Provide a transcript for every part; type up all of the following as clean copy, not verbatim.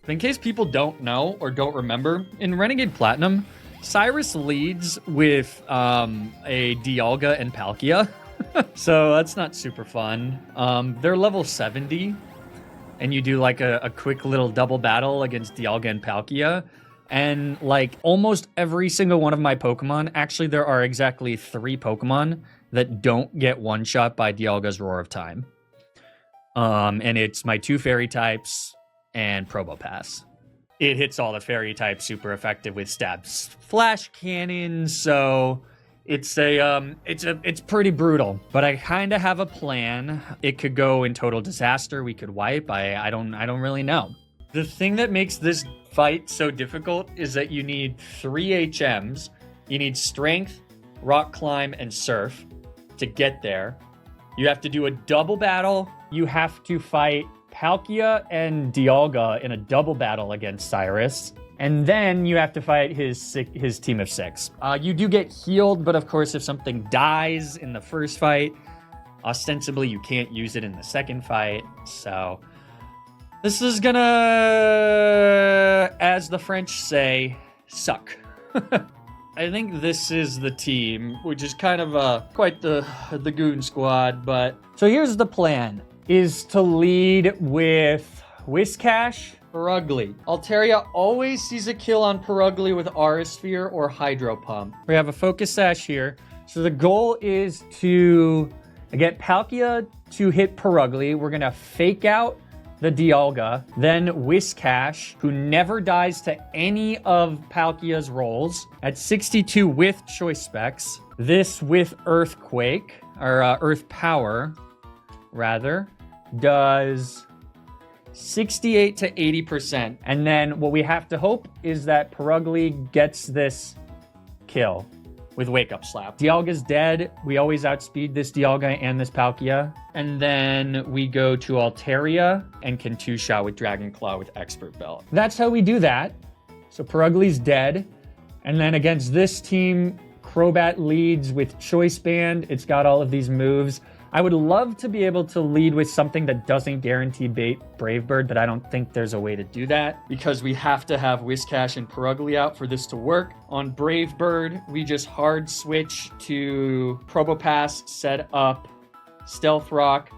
In case people don't know or don't remember, in Renegade Platinum, Cyrus leads with a Dialga and Palkia. So that's not super fun. They're level 70, and you do like a quick little double battle against Dialga and Palkia. And like almost every single one of my Pokemon, actually there are exactly 3 Pokemon that don't get one-shot by Dialga's Roar of Time. And it's my 2 fairy types and Probopass. It hits all the fairy types super effective with stabs, flash cannon, so it's pretty brutal. But I kind of have a plan. It could go in total disaster. We could wipe. I don't really know. The thing that makes this fight so difficult is that you need 3 HMs. You need Strength, Rock Climb, and Surf to get there. You have to do a double battle. You have to fight Palkia and Dialga in a double battle against Cyrus. And then you have to fight his team of 6. You do get healed, but of course if something dies in the first fight, ostensibly you can't use it in the second fight. So this is gonna, as the French say, suck. I think this is the team, which is kind of quite the goon squad, but... So here's the plan, is to lead with Whiscash, Purugly. Altaria always sees a kill on Purugly with Aura Sphere or Hydro Pump. We have a Focus Sash here. So the goal is to get Palkia to hit Purugly. We're gonna fake out the Dialga, then Whiscash, who never dies to any of Palkia's rolls, at 62 with choice specs. This with Earthquake, or Earth Power, rather, does 68 to 80%. And then what we have to hope is that Purugly gets this kill with Wake Up Slap. Dialga's dead. We always outspeed this Dialga and this Palkia. And then we go to Altaria and can 2-shot with Dragon Claw with Expert Belt. That's how we do that. So Purugly's dead. And then against this team, Crobat leads with Choice Band. It's got all of these moves. I would love to be able to lead with something that doesn't guarantee bait Brave Bird, but I don't think there's a way to do that because we have to have Whiscash and Purugly out for this to work. On Brave Bird, we just hard switch to Probopass, set up Stealth Rock.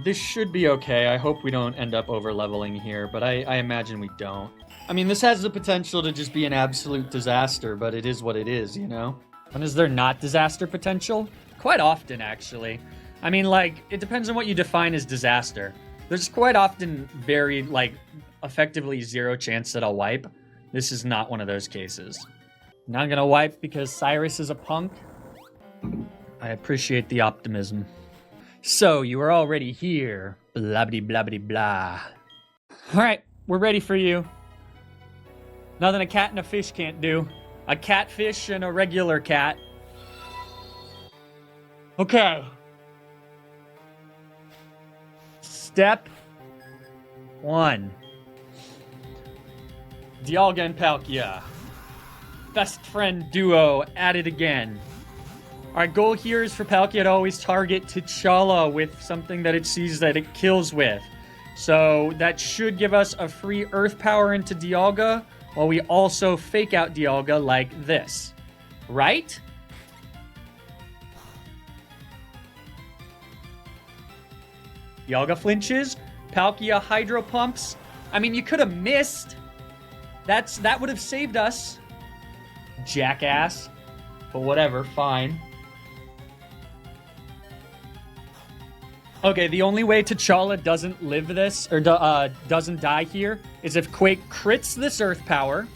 This should be okay. I hope we don't end up over leveling here, but I imagine we don't. I mean, this has the potential to just be an absolute disaster, but it is what it is, you know? When is there not disaster potential? Quite often, actually. I mean, like, it depends on what you define as disaster. There's quite often very, like, effectively 0 chance that I'll wipe. This is not one of those cases. Not gonna wipe because Cyrus is a punk. I appreciate the optimism. So, you are already here. Blah, blah, blah, blah, blah. Alright, we're ready for you. Nothing a cat and a fish can't do. A catfish and a regular cat. Okay. Step 1. Dialga and Palkia. Best friend duo at it again. Our goal here is for Palkia to always target T'Challa with something that it sees that it kills with. So that should give us a free Earth Power into Dialga, while we also fake out Dialga like this. Right? Dialga flinches. Palkia Hydro Pumps. I mean, you could have missed. That would have saved us. Jackass. But whatever, fine. Okay, the only way T'Challa doesn't live this, or doesn't die here, is if Quake crits this Earth Power,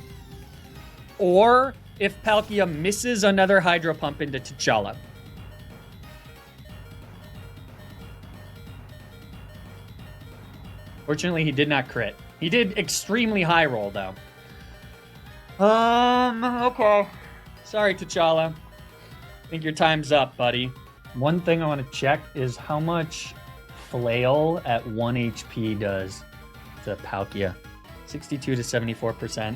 or if Palkia misses another Hydro Pump into T'Challa. Fortunately, he did not crit. He did extremely high roll, though. Okay. Sorry, T'Challa. I think your time's up, buddy. One thing I want to check is how much Flail at 1 HP does to Palkia. 62 to 74%.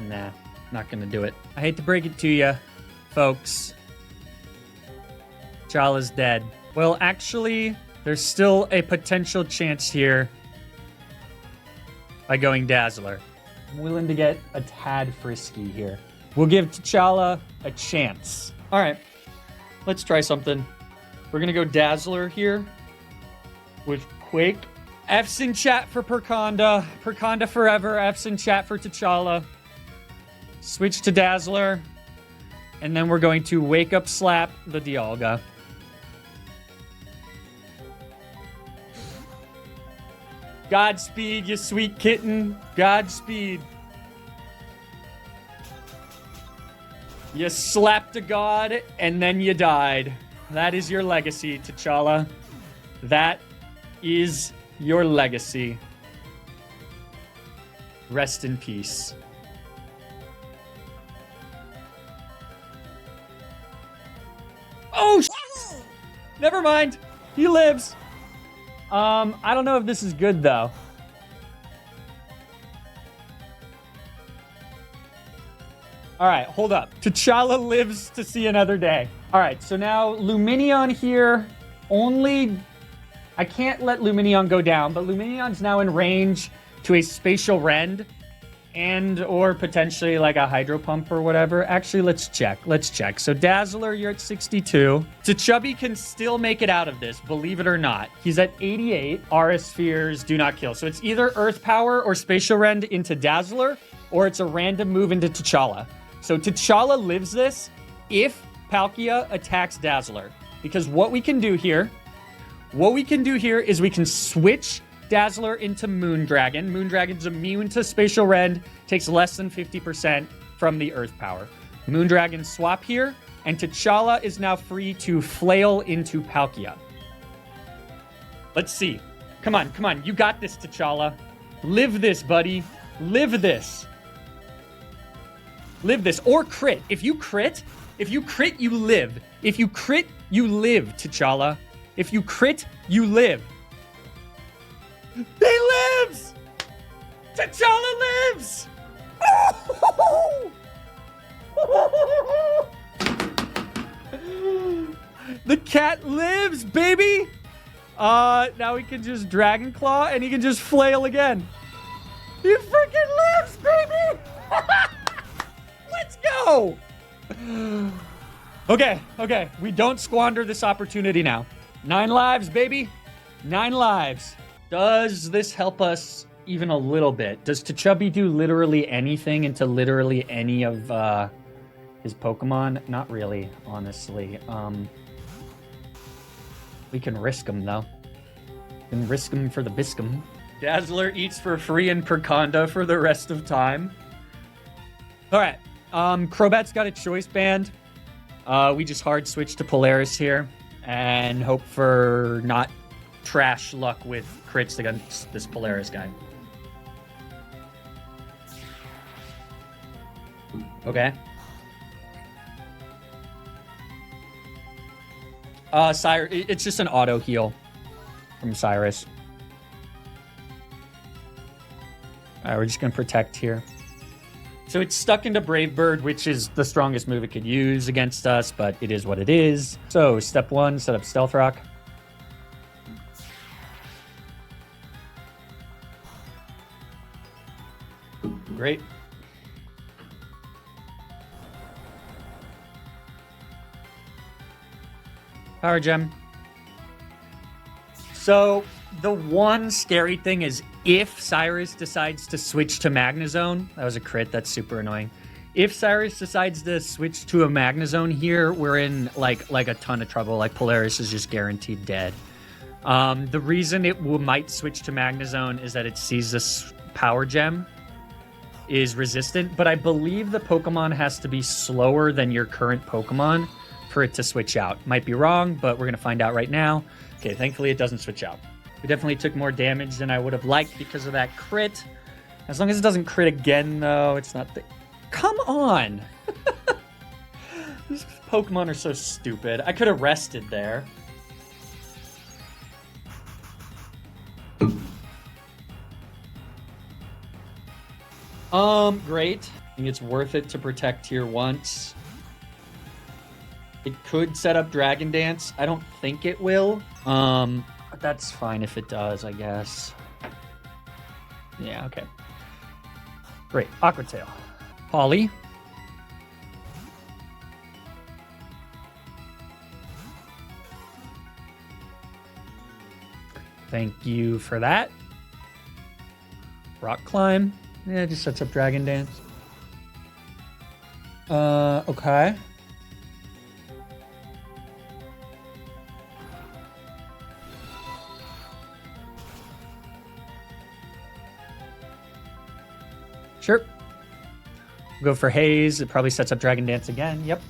Nah, not gonna do it. I hate to break it to you, folks. T'Challa's dead. Well, actually, there's still a potential chance here by going Dazzler. I'm willing to get a tad frisky here. We'll give T'Challa a chance. All right, let's try something. We're gonna go Dazzler here with Quake. F's in chat for Perconda. Perconda forever. F's in chat for T'Challa. Switch to Dazzler. And then we're going to Wake Up Slap the Dialga. Godspeed, you sweet kitten. Godspeed. You slapped a god, and then you died. That is your legacy, T'Challa. That is your legacy. Rest in peace. Oh, never mind. He lives. I don't know if this is good, though. All right, hold up. T'Challa lives to see another day. All right, so now Luminion here. Only... I can't let Luminion go down, but Luminion's now in range to a Spatial Rend and or potentially like a Hydro Pump or whatever. Actually, let's check. Let's check. So Dazzler, you're at 62. T'Chubby can still make it out of this, believe it or not. He's at 88. Aura Spheres do not kill. So it's either Earth Power or Spatial Rend into Dazzler, or it's a random move into T'Challa. So T'Challa lives this if Palkia attacks Dazzler. Because what we can do here is we can switch Dazzler into Moondragon. Moondragon's immune to Spatial Rend, takes less than 50% from the Earth Power. Moondragon swap here, and T'Challa is now free to flail into Palkia. Let's see. Come on, come on. You got this, T'Challa. Live this, buddy. Live this. Live this. Or crit. If you crit, you live. If you crit, you live, T'Challa. If you crit, you live. He lives! T'Challa lives! The cat lives, baby! Now he can just Dragon Claw and he can just flail again. He freaking lives, baby! Let's go! Okay. We don't squander this opportunity now. 9 lives, baby. 9 lives. Does this help us even a little bit? Does T'Chubby do literally anything into literally any of his Pokemon? Not really, honestly. We can risk him, though. We can risk him for the biscum. Dazzler eats for free in Perconda for the rest of time. All right. Crobat's got a choice band. We just hard switch to Polaris here and hope for not trash luck with crits against this Polaris guy. Okay. Cyrus, it's just an auto heal from Cyrus. All right, we're just gonna protect here. So it's stuck into Brave Bird, which is the strongest move it could use against us, but it is what it is. So step 1, set up Stealth Rock. Great. Power Gem. So the one scary thing is if Cyrus decides to switch to Magnezone, that was a crit, that's super annoying. If Cyrus decides to switch to a Magnezone here, we're in like a ton of trouble. Like Polaris is just guaranteed dead. The reason it might switch to Magnezone is that it sees this Power Gem is resistant, but I believe the Pokemon has to be slower than your current Pokemon for it to switch out. Might be wrong, but we're gonna find out right now. Okay, thankfully it doesn't switch out. We definitely took more damage than I would have liked because of that crit. As long as it doesn't crit again, though, it's not the... Come on! These Pokemon are so stupid. I could have rested there. Great. I think it's worth it to protect here once. It could set up Dragon Dance. I don't think it will. But that's fine if it does, I guess. Yeah, okay. Great. Aqua Tail. Polly. Thank you for that. Rock Climb. Yeah, it just sets up Dragon Dance. Okay. Sure. We'll go for Haze. It probably sets up Dragon Dance again. Yep.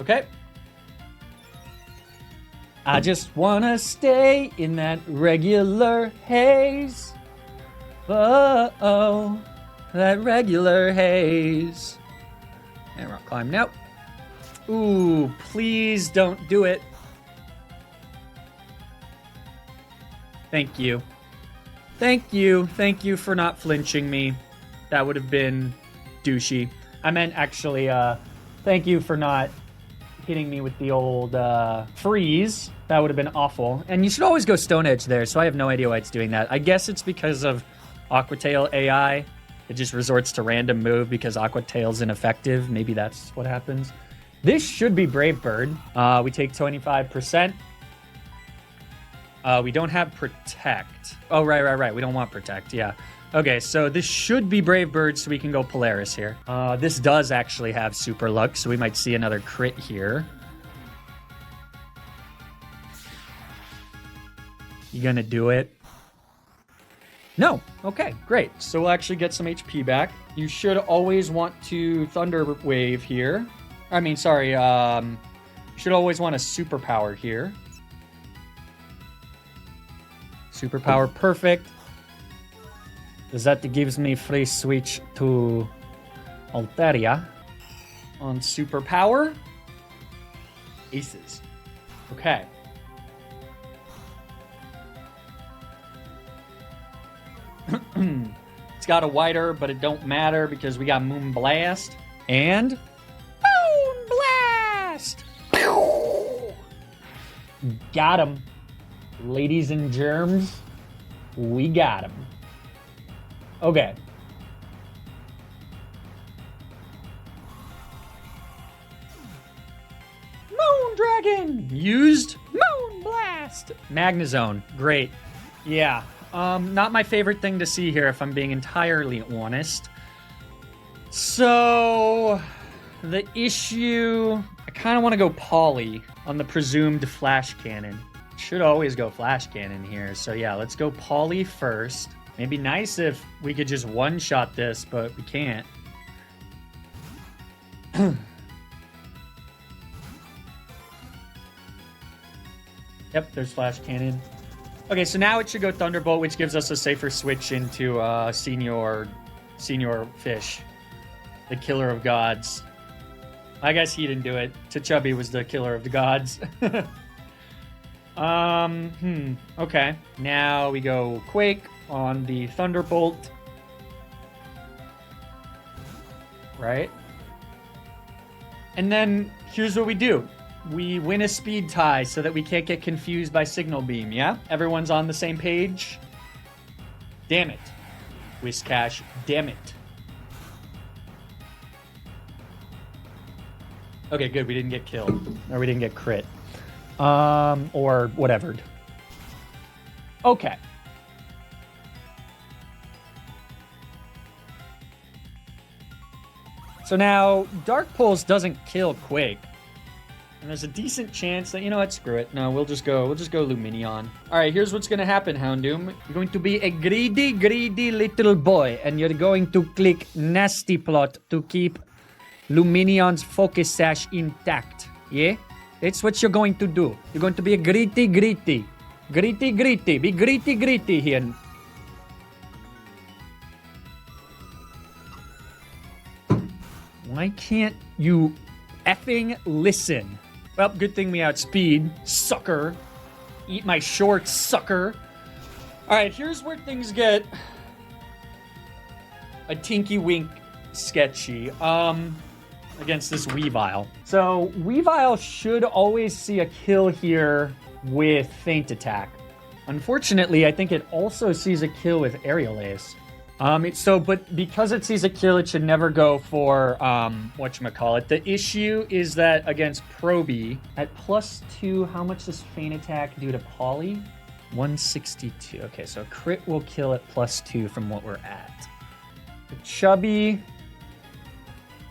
Okay. I just wanna stay in that regular haze. Oh, that regular haze. And Rock Climb. Nope. Ooh, please don't do it. Thank you. Thank you. Thank you for not flinching me. That would have been douchey. I meant actually, thank you for not hitting me with the old freeze. That would have been awful. And you should always go Stone Edge there, so I have no idea why it's doing that. I guess it's because of Aqua Tail AI. It just resorts to random move because Aqua Tail's ineffective. Maybe that's what happens. This should be Brave Bird. We take 25%. We don't have Protect. Oh, right. We don't want Protect, yeah. Okay, so this should be Brave Bird, so we can go Polaris here. This does actually have Super Luck, so we might see another crit here. You gonna do it? No. Okay, great. So we'll actually get some HP back. You should always want to Thunder Wave here. I mean, sorry, you should always want a Superpower here. Superpower, perfect. Because that gives me free switch to Altaria. On Superpower. Aces. Okay. It's got a wider, but it don't matter because we got Moon Blast. And Moon Blast! Got him. Ladies and germs, we got him. Okay. Moon Dragon! Used Moon Blast! Magnezone. Great. Yeah. Not my favorite thing to see here, if I'm being entirely honest. So, the issue... I kind of want to go Polly on the presumed Flash Cannon. Should always go Flash Cannon here. So yeah, let's go Polly first. It'd be nice if we could just one-shot this, but we can't. Yep, there's Flash Cannon. Okay, so now it should go Thunderbolt, which gives us a safer switch into Senior Fish, the Killer of Gods. I guess he didn't do it. Chubby was the Killer of the Gods. Okay. Now we go Quake on the Thunderbolt. Right? And then here's what we do. We win a speed tie so that we can't get confused by Signal Beam, yeah? Everyone's on the same page? Damn it. Whiscash, damn it. Okay, good. We didn't get killed. Or we didn't get crit. Or whatever. Okay. So now, Dark Pulse doesn't kill Quake. And there's a decent chance that, you know what, screw it. No, we'll just go Luminion. Alright, here's what's gonna happen, Houndoom. You're going to be a greedy little boy, and you're going to click Nasty Plot to keep Luminion's Focus Sash intact. Yeah? That's what you're going to do. You're going to be a greedy. Be greedy here. Why can't you effing listen? Well, good thing we outspeed. Sucker. Eat my shorts, sucker. Alright, here's where things get a tinky wink sketchy. Against this Weavile. So, Weavile should always see a kill here with Feint Attack. Unfortunately, I think it also sees a kill with Aerial Ace. But because it sees a kill, it should never go for, whatchamacallit. The issue is that against Proby, at +2, how much does Feint Attack do to Poly? 162. Okay, so crit will kill at +2 from what we're at. The Chubby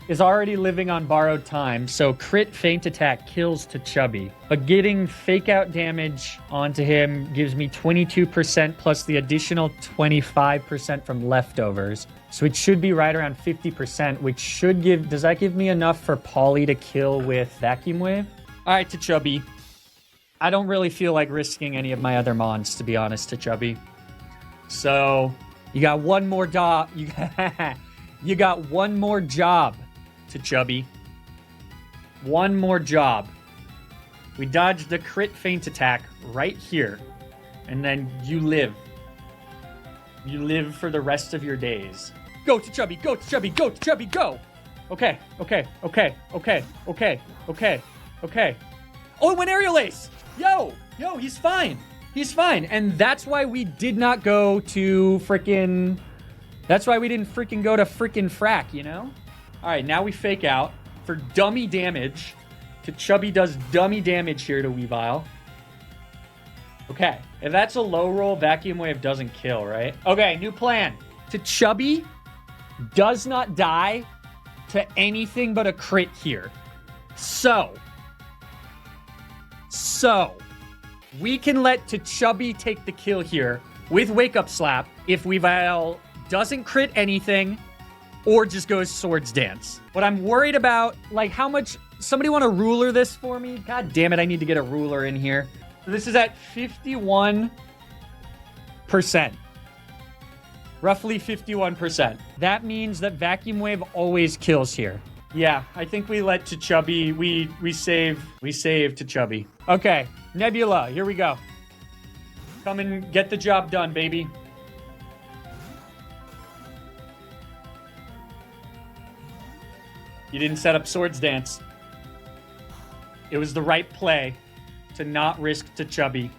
is already living on borrowed time, so crit Feint Attack kills to Chubby. But getting Fake Out damage onto him gives me 22% plus the additional 25% from leftovers. So it should be right around 50%, which should give... Does that give me enough for Poly to kill with Vacuum Wave? All right, to Chubby. I don't really feel like risking any of my other mons, to be honest, to Chubby. So you got one more job. You got one more job to Chubby. One more job. We dodged the crit Feint Attack right here. And then you live. You live for the rest of your days. Go to Chubby, go to Chubby, go to Chubby, go! Okay. Oh, it went Aerial Ace! Yo, he's fine. He's fine. And that's why we did not go to frickin'... That's why we didn't frickin' go to frickin' Frack, you know? All right, now we Fake Out for dummy damage. To Chubby does dummy damage here to Weavile. Okay, if that's a low roll, Vacuum Wave doesn't kill, right? Okay, new plan. To Chubby does not die to anything but a crit here. So, we can let to Chubby take the kill here with Wake Up Slap if Weavile doesn't crit anything or just goes Swords Dance. What I'm worried about, like how much... Somebody want to ruler this for me? God damn it, I need to get a ruler in here. This is at 51%. Roughly 51%. That means that Vacuum Wave always kills here. Yeah, I think we let to Chubby. We save to Chubby. Okay, Nebula, here we go. Come and get the job done, baby. You didn't set up Swords Dance. It was the right play to not risk to Chubby.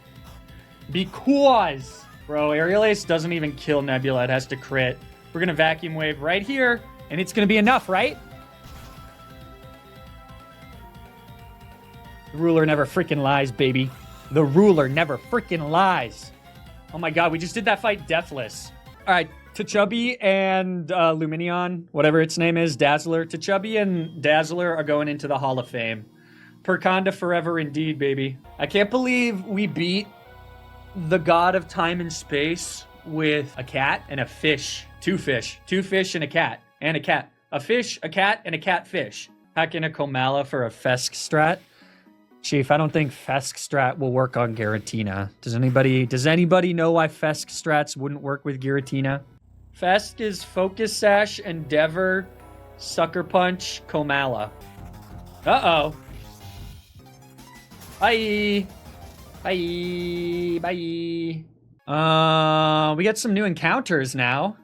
Because, bro, Aerial Ace doesn't even kill Nebula. It has to crit. We're going to Vacuum Wave right here, and it's going to be enough, right? The ruler never freaking lies, baby. The ruler never freaking lies. Oh my god, we just did that fight deathless. All right, to Chubby and Luminion, whatever its name is, Dazzler. To Chubby and Dazzler are going into the Hall of Fame. Perconda forever indeed, baby. I can't believe we beat the god of time and space with a cat and a fish. Two fish. Two fish and a cat. And a cat. A fish, a cat, and a catfish. Hack in a Komala for a Fesk strat. Chief, I don't think Fesk strat will work on Giratina. Does anybody know why Fesk strats wouldn't work with Giratina? Fesk is Focus Sash, Endeavor, Sucker Punch, Komala. Uh-oh. Bye. Bye. Bye. We got some new encounters now.